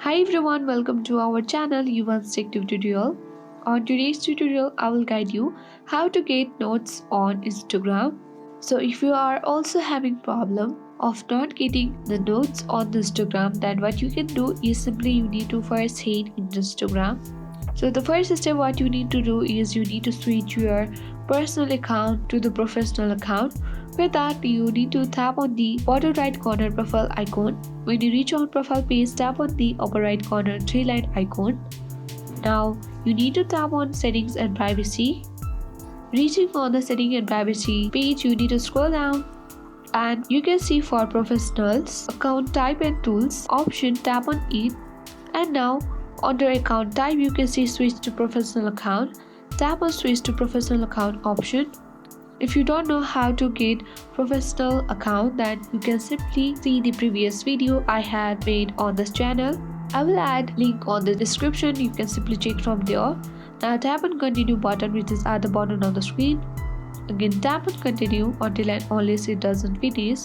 Hi everyone, welcome to our channel Yuvan's Tech Tutorial. On today's tutorial, I will guide you how to get notes on Instagram. So if you are also having problem of not getting the notes on the Instagram, then what you can do is simply you need to first head in Instagram. So the first step what you need to do is you need to switch your personal account to the professional account. For that you need to tap on the bottom right corner profile icon. When you reach on profile page, tap on the upper right corner three line icon. Now you need to tap on settings and privacy. Reaching on the setting and privacy page, you need to scroll down and you can see for professionals account type and tools option, tap on it. And now under account type you can see switch to professional account, tap on switch to professional account option. If you don't know how to get professional account, then you can simply see the previous video I had made on this channel. I will add link on the description, you can simply check from there. Now tap on continue button which is at the bottom of the screen. Again tap on continue until and unless it doesn't finish.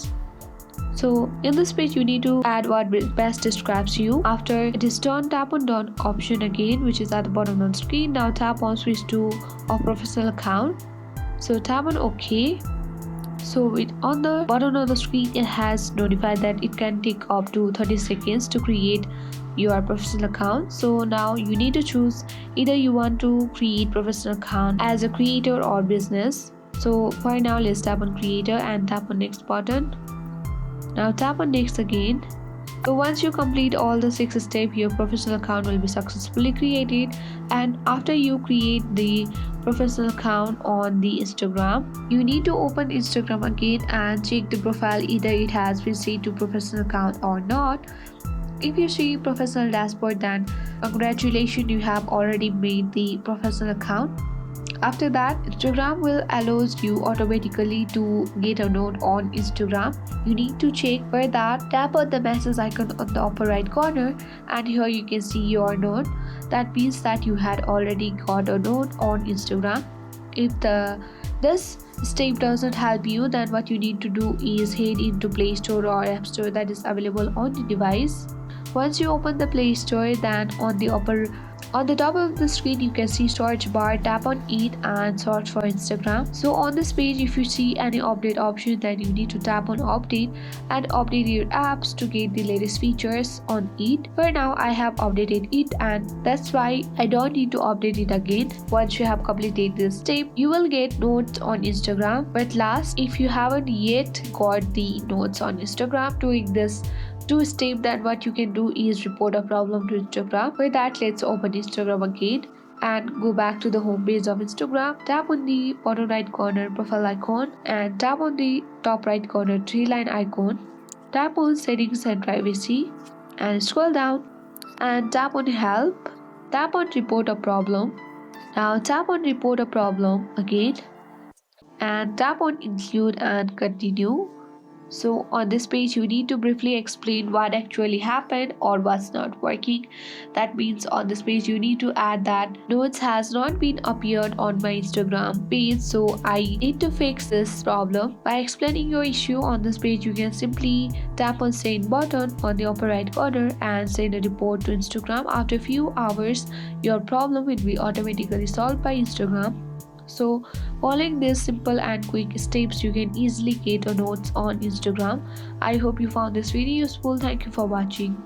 So in this page you need to add what best describes you. After it is done, tap on done option again which is at the bottom of the screen. Now tap on switch to a professional account. So tap on OK. So on the bottom of the screen it has notified that it can take up to 30 seconds to create your professional account. So now you need to choose either you want to create professional account as a creator or business. So for now let's tap on creator and tap on next button. Now tap on next again. So once you complete all the 6 steps, your professional account will be successfully created. And after you create the professional account on the Instagram, you need to open Instagram again and check the profile either it has been set to professional account or not. If you see professional dashboard, then congratulations, you have already made the professional account. After that, Instagram will allows you automatically to get a note on Instagram. You need to check for that. Tap on the message icon on the upper right corner and here you can see your note. That means that you had already got a note on Instagram. If this step doesn't help you, then what you need to do is head into Play Store or App Store that is available on the device. Once you open the Play Store, then on the top of the screen you can see search bar, tap on it and search for Instagram. So on this page if you see any update option, then you need to tap on update and update your apps to get the latest features on it. For now I have updated it and that's why I don't need to update it again. Once you have completed this step, you will get notes on Instagram. But last, if you haven't yet got the notes on Instagram, doing this two-step, then what you can do is report a problem to Instagram. For that, let's open Instagram again and go back to the home page of Instagram. Tap on the bottom right corner profile icon and tap on the top right corner three line icon. Tap on settings and privacy and scroll down and tap on help. Tap on report a problem. Now tap on report a problem again and tap on include and continue. So on this page you need to briefly explain what actually happened or what's not working. That means on this page you need to add that notes has not been appeared on my Instagram page, so I need to fix this problem. By explaining your issue on this page, you can simply tap on send button on the upper right corner and send a report to Instagram. After a few hours your problem will be automatically solved by Instagram. So following these simple and quick steps, you can easily get a notes on Instagram. I hope you found this video useful. Thank you for watching.